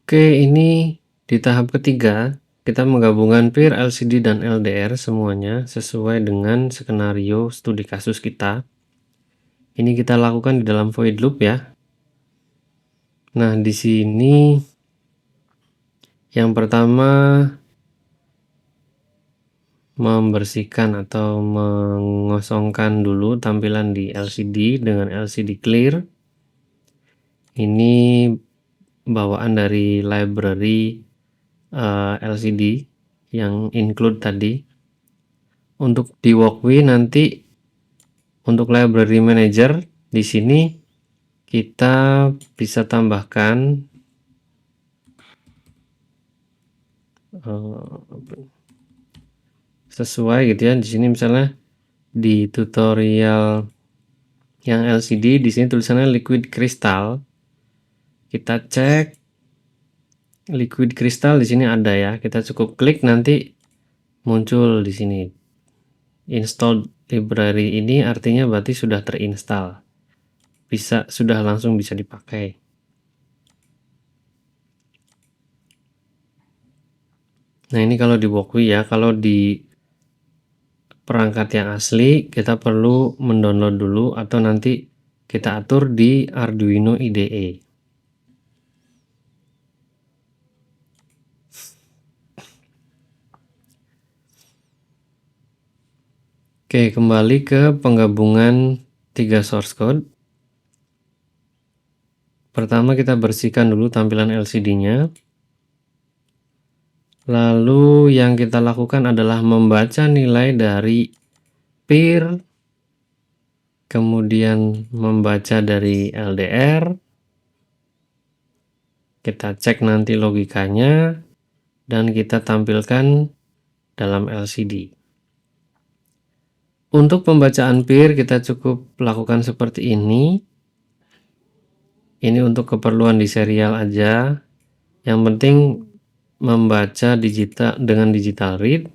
Oke, ini di tahap ketiga, kita menggabungkan PIR, LCD, dan LDR semuanya sesuai dengan skenario studi kasus kita. Ini kita lakukan di dalam void loop ya. Nah, di sini yang pertama membersihkan atau mengosongkan dulu tampilan di LCD dengan LCD clear. Ini bawaan dari library LCD yang include tadi. Untuk di Walkwi nanti untuk library manager di sini kita bisa tambahkan sesuai gitu ya. Di sini misalnya di tutorial yang LCD di sini tulisannya liquid crystal. Kita cek liquid crystal di sini ada ya. Kita cukup klik nanti muncul di sini. Install library ini artinya berarti sudah terinstall. Sudah langsung bisa dipakai. Nah, ini kalau di Walkwi ya. Kalau di perangkat yang asli kita perlu mendownload dulu atau nanti kita atur di Arduino IDE. Oke, kembali ke penggabungan 3 source code. Pertama kita bersihkan dulu tampilan LCD-nya. Lalu yang kita lakukan adalah membaca nilai dari PIR, kemudian membaca dari LDR. Kita cek nanti logikanya dan kita tampilkan dalam LCD. Untuk pembacaan PIR kita cukup lakukan seperti ini. Ini untuk keperluan di serial aja. Yang penting membaca dengan digital read,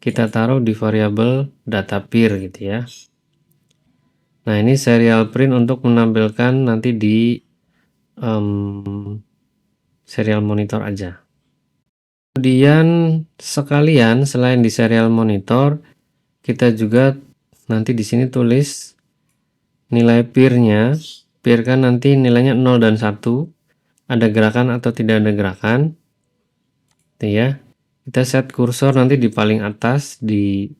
kita taruh di variabel data PIR gitu ya. Nah, ini serial print untuk menampilkan nanti di serial monitor aja. Kemudian sekalian selain di serial monitor, kita juga nanti di sini tulis nilai PIR-nya. PIR kan nanti nilainya 0 dan 1. Ada gerakan atau tidak ada gerakan. Tuh ya. Kita set kursor nanti di paling atas di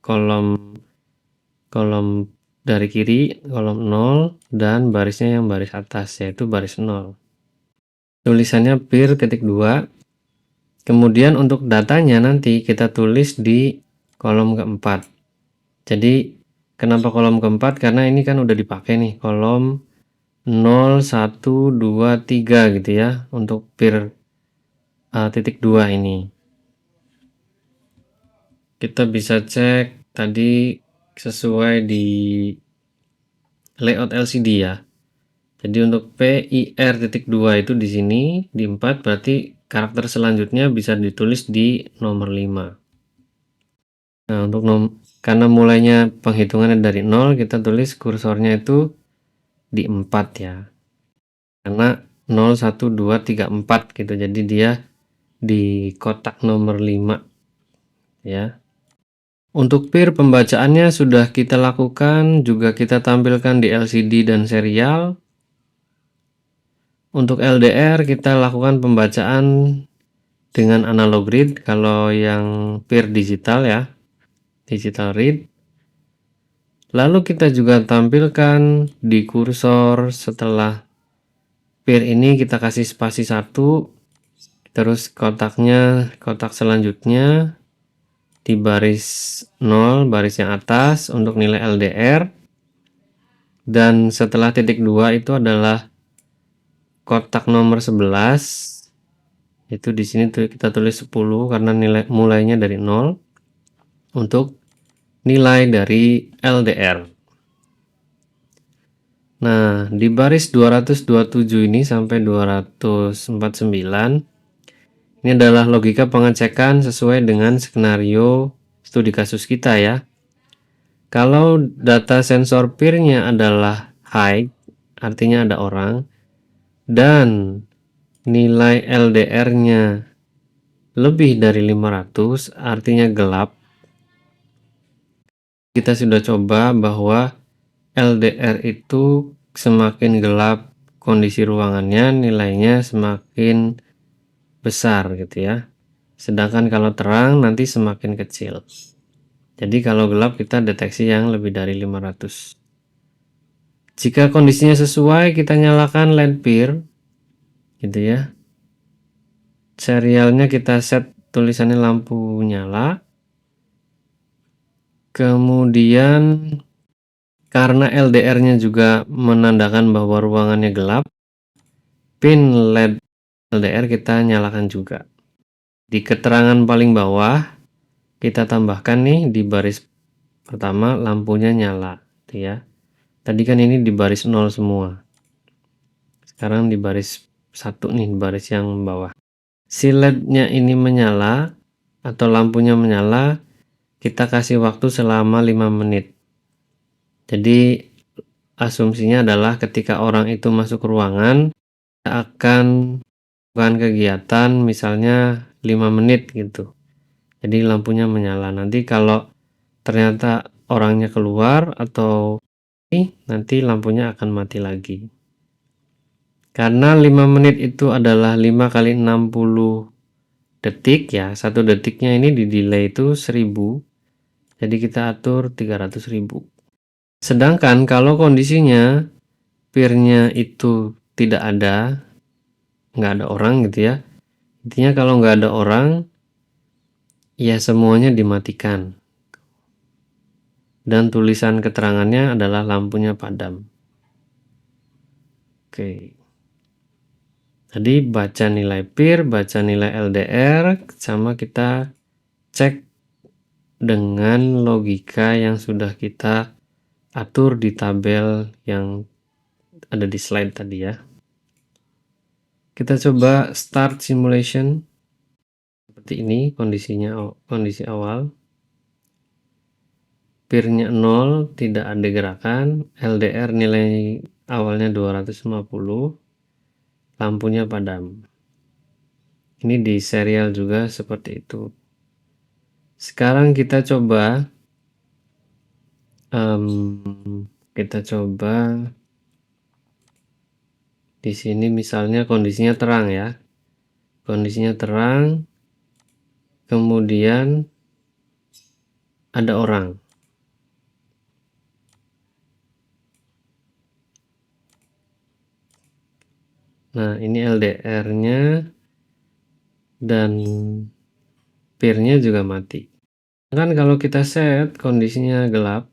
kolom dari kiri, kolom 0 dan barisnya yang baris atas yaitu baris 0. Tulisannya PIR ketik 2. Kemudian untuk datanya nanti kita tulis di kolom keempat. Jadi kenapa kolom keempat? Karena ini kan udah dipakai nih kolom 0, 1, 2, 3 gitu ya untuk PIR titik 2 ini. Kita bisa cek tadi sesuai di layout LCD ya. Jadi untuk PIR.2 itu di sini di 4 berarti karakter selanjutnya bisa ditulis di nomor 5. Nah, untuk karena mulainya penghitungannya dari 0, kita tulis kursornya itu di 4 ya. Karena 0, 1, 2, 3, 4 gitu. Jadi dia di kotak nomor 5 ya. Untuk PIR pembacaannya sudah kita lakukan, juga kita tampilkan di LCD dan serial. Untuk LDR kita lakukan pembacaan dengan analog read kalau yang PIR digital ya, digital read. Lalu kita juga tampilkan di kursor setelah PIR ini kita kasih spasi 1, terus kotak selanjutnya di baris 0, baris yang atas untuk nilai LDR. Dan setelah titik 2 itu adalah kotak nomor 11. Itu di sini kita tulis 10 karena mulainya dari 0 untuk nilai dari LDR. Nah, di baris 227 ini sampai 249 ini adalah logika pengecekan sesuai dengan skenario studi kasus kita ya. Kalau data sensor PIR-nya adalah high, artinya ada orang, dan nilai LDR-nya lebih dari 500, artinya gelap. Kita sudah coba bahwa LDR itu semakin gelap kondisi ruangannya, nilainya semakin besar gitu ya. Sedangkan kalau terang nanti semakin kecil. Jadi kalau gelap kita deteksi yang lebih dari 500. Jika kondisinya sesuai, kita nyalakan lampier gitu ya. Serialnya kita set tulisannya lampu nyala. Kemudian karena LDR-nya juga menandakan bahwa ruangannya gelap, pin LED LDR kita nyalakan juga. Di keterangan paling bawah kita tambahkan nih di baris pertama lampunya nyala gitu ya. Tadi kan ini di baris 0 semua. Sekarang di baris 1 nih, baris yang bawah. Si LED-nya ini menyala atau lampunya menyala, kita kasih waktu selama 5 menit. Jadi asumsinya adalah ketika orang itu masuk ruangan akan melakukan kegiatan misalnya 5 menit gitu. Jadi lampunya menyala. Nanti kalau ternyata orangnya keluar atau nanti lampunya akan mati lagi. Karena 5 menit itu adalah 5 kali 60 detik ya. 1 detiknya ini di delay itu 1000. Jadi kita atur 300.000. Sedangkan kalau kondisinya peer-nya itu tidak ada, nggak ada orang gitu ya. Intinya kalau nggak ada orang, ya semuanya dimatikan. Dan tulisan keterangannya adalah lampunya padam. Oke. Tadi baca nilai peer, baca nilai LDR, sama kita cek dengan logika yang sudah kita atur di tabel yang ada di slide tadi ya. Kita coba start simulation. Seperti ini kondisinya, kondisi awal. Peer-nya 0, tidak ada gerakan. LDR nilai awalnya 250. Lampunya padam. Ini di serial juga seperti itu. Sekarang kita coba di sini misalnya kondisinya terang ya. Kondisinya terang, kemudian ada orang. Nah, ini LDR-nya dan peer-nya juga mati. Kan kalau kita set kondisinya gelap,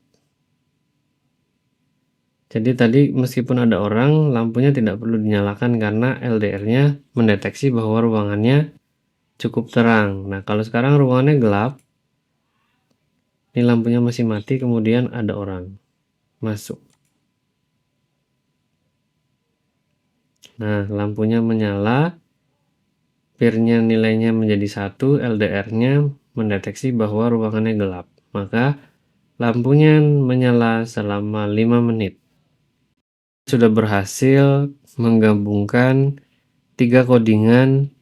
jadi tadi meskipun ada orang, lampunya tidak perlu dinyalakan karena LDR-nya mendeteksi bahwa ruangannya cukup terang. Nah, kalau sekarang ruangannya gelap, ini lampunya masih mati, kemudian ada orang masuk. Nah, lampunya menyala, peer-nya nilainya menjadi 1, LDR-nya mendeteksi bahwa ruangannya gelap. Maka lampunya menyala selama 5 menit. Sudah berhasil menggabungkan 3 codingan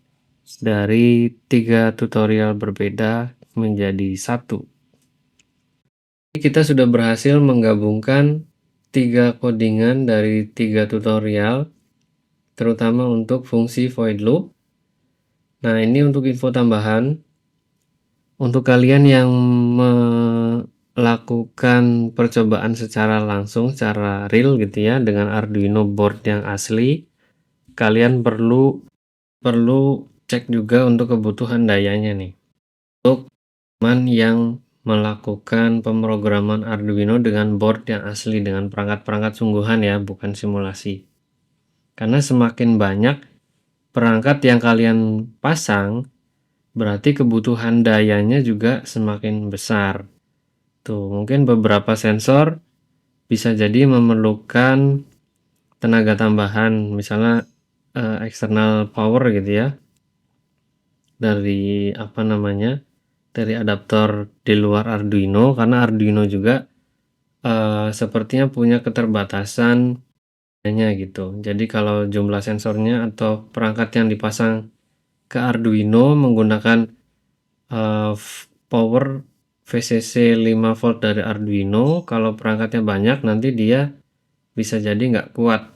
dari 3 tutorial berbeda menjadi 1. Kita sudah berhasil menggabungkan 3 codingan dari 3 tutorial, terutama untuk fungsi void loop. Nah, ini untuk info tambahan. Untuk kalian yang melakukan percobaan secara langsung, secara real gitu ya, dengan Arduino board yang asli, kalian perlu cek juga untuk kebutuhan dayanya nih. Untuk teman yang melakukan pemrograman Arduino dengan board yang asli, dengan perangkat-perangkat sungguhan ya, bukan simulasi. Karena semakin banyak perangkat yang kalian pasang, berarti kebutuhan dayanya juga semakin besar. Tuh, mungkin beberapa sensor bisa jadi memerlukan tenaga tambahan, misalnya external power gitu ya, dari dari adaptor di luar Arduino, karena Arduino juga sepertinya punya keterbatasan gitu. Jadi kalau jumlah sensornya atau perangkat yang dipasang ke Arduino menggunakan power VCC 5 volt dari Arduino, kalau perangkatnya banyak nanti dia bisa jadi nggak kuat,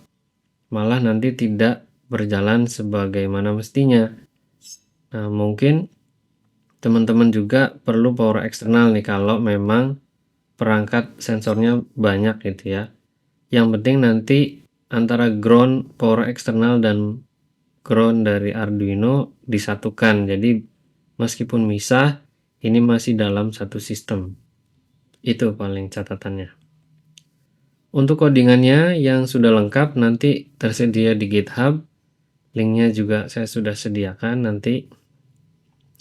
malah nanti tidak berjalan sebagaimana mestinya. Nah, mungkin teman-teman juga perlu power eksternal nih kalau memang perangkat sensornya banyak gitu ya. Yang penting nanti antara ground power eksternal dan ground dari Arduino disatukan. Jadi meskipun misah, ini masih dalam satu sistem. Itu paling catatannya. Untuk codingannya yang sudah lengkap nanti tersedia di GitHub. Linknya juga saya sudah sediakan nanti.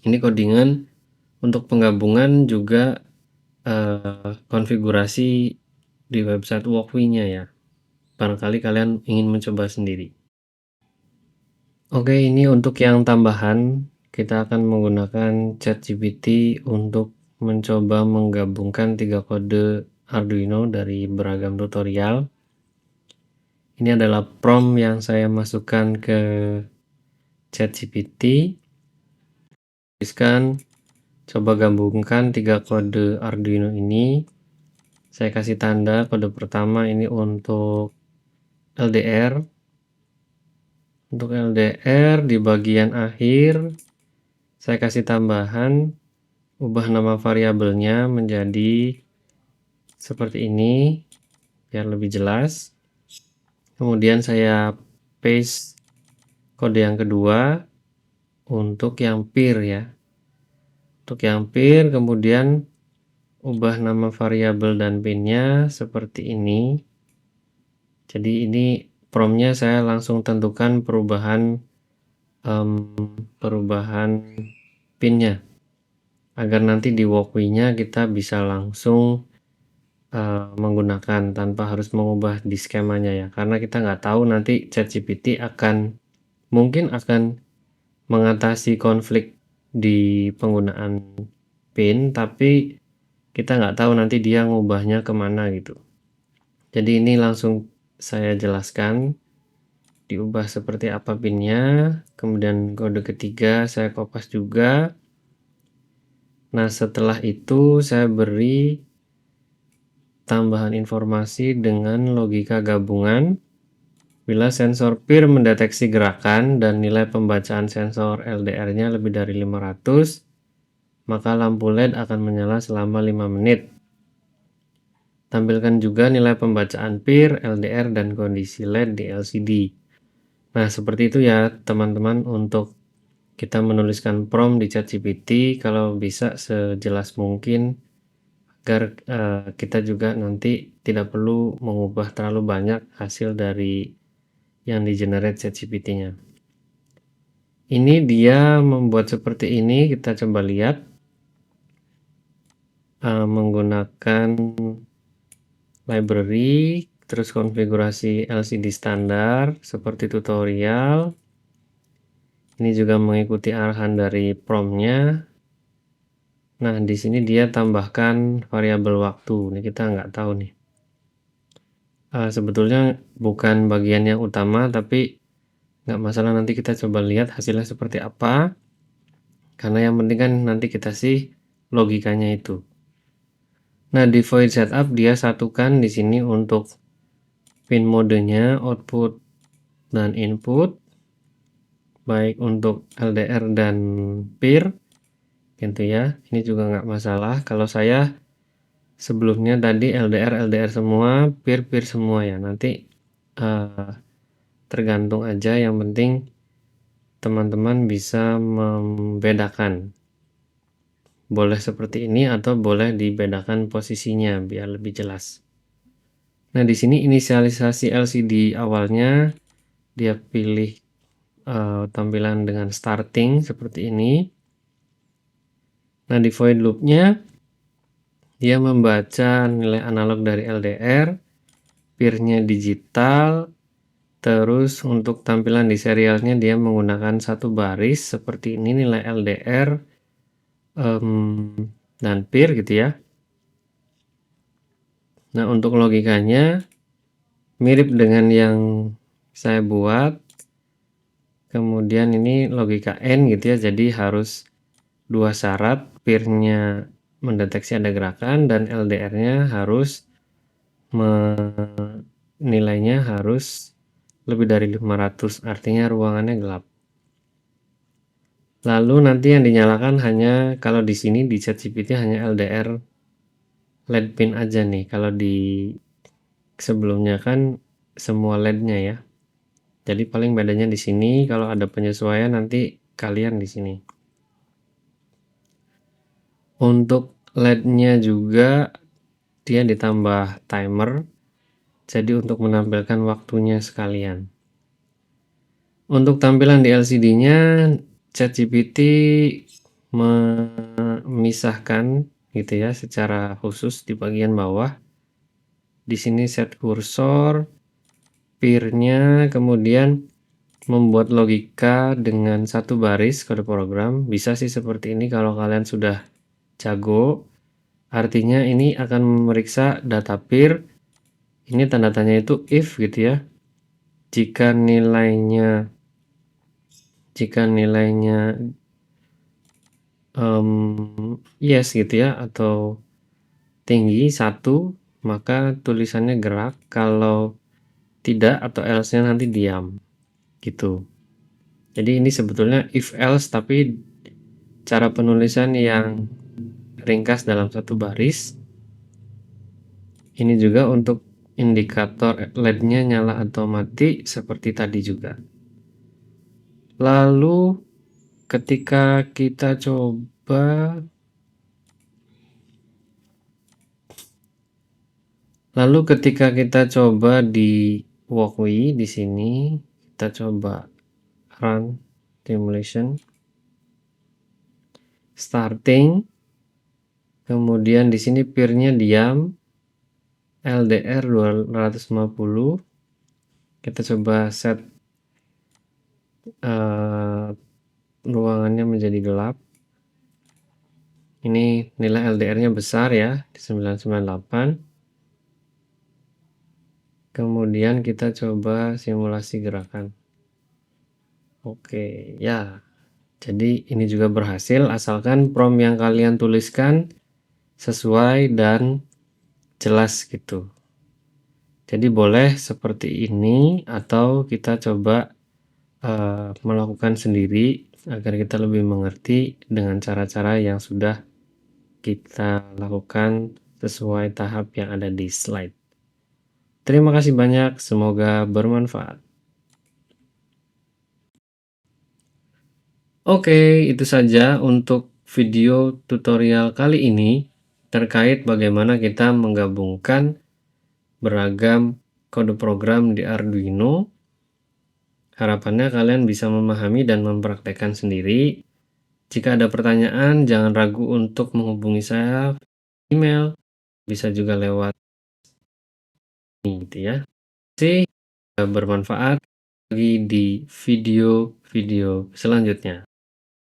Ini codingan untuk penggabungan juga konfigurasi di website Walkwi-nya ya. Barangkali kalian ingin mencoba sendiri. Oke, ini untuk yang tambahan, kita akan menggunakan ChatGPT untuk mencoba menggabungkan 3 kode Arduino dari beragam tutorial. Ini adalah prompt yang saya masukkan ke ChatGPT. Tuliskan, coba gabungkan 3 kode Arduino ini. Saya kasih tanda kode pertama ini untuk LDR. Untuk LDR di bagian akhir saya kasih tambahan, ubah nama variabelnya menjadi seperti ini biar lebih jelas. Kemudian saya paste kode yang kedua untuk yang peer ya. Untuk yang peer kemudian ubah nama variabel dan pinnya seperti ini. Jadi ini promptnya saya langsung tentukan perubahan pinnya agar nanti di Walkwi-nya kita bisa langsung menggunakan tanpa harus mengubah di skemanya ya, karena kita nggak tahu nanti ChatGPT mungkin akan mengatasi konflik di penggunaan pin, tapi kita nggak tahu nanti dia ngubahnya kemana gitu. Jadi ini langsung saya jelaskan diubah seperti apa pinnya, kemudian kode ketiga saya kopas juga. Nah, setelah itu saya beri tambahan informasi dengan logika gabungan. Bila sensor peer mendeteksi gerakan dan nilai pembacaan sensor LDR-nya lebih dari 500, maka lampu LED akan menyala selama 5 menit. Tampilkan juga nilai pembacaan peer, LDR, dan kondisi LED di LCD. Nah, seperti itu ya teman-teman untuk kita menuliskan prompt di ChatGPT, kalau bisa sejelas mungkin agar kita juga nanti tidak perlu mengubah terlalu banyak hasil dari yang di-generate ChatGPT-nya. Ini dia membuat seperti ini, kita coba lihat menggunakan library, terus konfigurasi LCD standar seperti tutorial. Ini juga mengikuti arahan dari prompt-nya. Nah, di sini dia tambahkan variabel waktu. Ini kita nggak tahu nih. Sebetulnya bukan bagian yang utama, tapi nggak masalah, nanti kita coba lihat hasilnya seperti apa. Karena yang penting kan nanti kita sih logikanya itu. Nah, di void setup dia satukan di sini untuk pin modenya, output dan input, baik untuk LDR dan peer, gitu ya. Ini juga nggak masalah. Kalau saya sebelumnya tadi LDR semua, peer semua ya. Nanti tergantung aja, yang penting teman-teman bisa membedakan. Boleh seperti ini atau boleh dibedakan posisinya biar lebih jelas. Nah, di sini inisialisasi LCD awalnya dia pilih tampilan dengan starting seperti ini. Nah, di void loop-nya dia membaca nilai analog dari LDR, peer-nya digital, terus untuk tampilan di serialnya dia menggunakan satu baris seperti ini, nilai LDR dan peer gitu ya. Nah, untuk logikanya mirip dengan yang saya buat. Kemudian ini logika N gitu ya, jadi harus dua syarat, peer-nya mendeteksi ada gerakan dan LDR-nya harus nilainya harus lebih dari 500, artinya ruangannya gelap. Lalu nanti yang dinyalakan hanya kalau di sini di ChatGPT hanya LDR LED pin aja nih. Kalau di sebelumnya kan semua LED-nya ya. Jadi paling bedanya di sini, kalau ada penyesuaian nanti kalian di sini. Untuk LED-nya juga dia ditambah timer, jadi untuk menampilkan waktunya sekalian. Untuk tampilan di LCD-nya, ChatGPT memisahkan gitu ya secara khusus di bagian bawah. Di sini set kursor, peer-nya, kemudian membuat logika dengan satu baris kode program. Bisa sih seperti ini kalau kalian sudah jago. Artinya ini akan memeriksa data peer. Ini tanda tanya itu if gitu ya. Jika nilainya yes gitu ya atau tinggi 1, maka tulisannya gerak. Kalau tidak atau else-nya nanti diam gitu. Jadi ini sebetulnya if else tapi cara penulisan yang ringkas dalam satu baris. Ini juga untuk indikator LED-nya nyala atau mati seperti tadi juga. Lalu ketika kita coba di Walkway di sini, kita coba run simulation, starting, kemudian di sini peer-nya diam, LDR 250, kita coba set ruangannya menjadi gelap. Ini nilai LDR-nya besar ya, di 998. Kemudian kita coba simulasi gerakan. Oke, ya. Jadi ini juga berhasil asalkan prompt yang kalian tuliskan sesuai dan jelas gitu. Jadi boleh seperti ini atau kita coba melakukan sendiri agar kita lebih mengerti dengan cara-cara yang sudah kita lakukan sesuai tahap yang ada di slide. Terima kasih banyak, semoga bermanfaat. Oke, itu saja untuk video tutorial kali ini terkait bagaimana kita menggabungkan beragam kode program di Arduino. Harapannya kalian bisa memahami dan mempraktekkan sendiri. Jika ada pertanyaan, jangan ragu untuk menghubungi saya email, bisa juga lewat ini gitu ya. Terima kasih, bermanfaat lagi di video-video selanjutnya.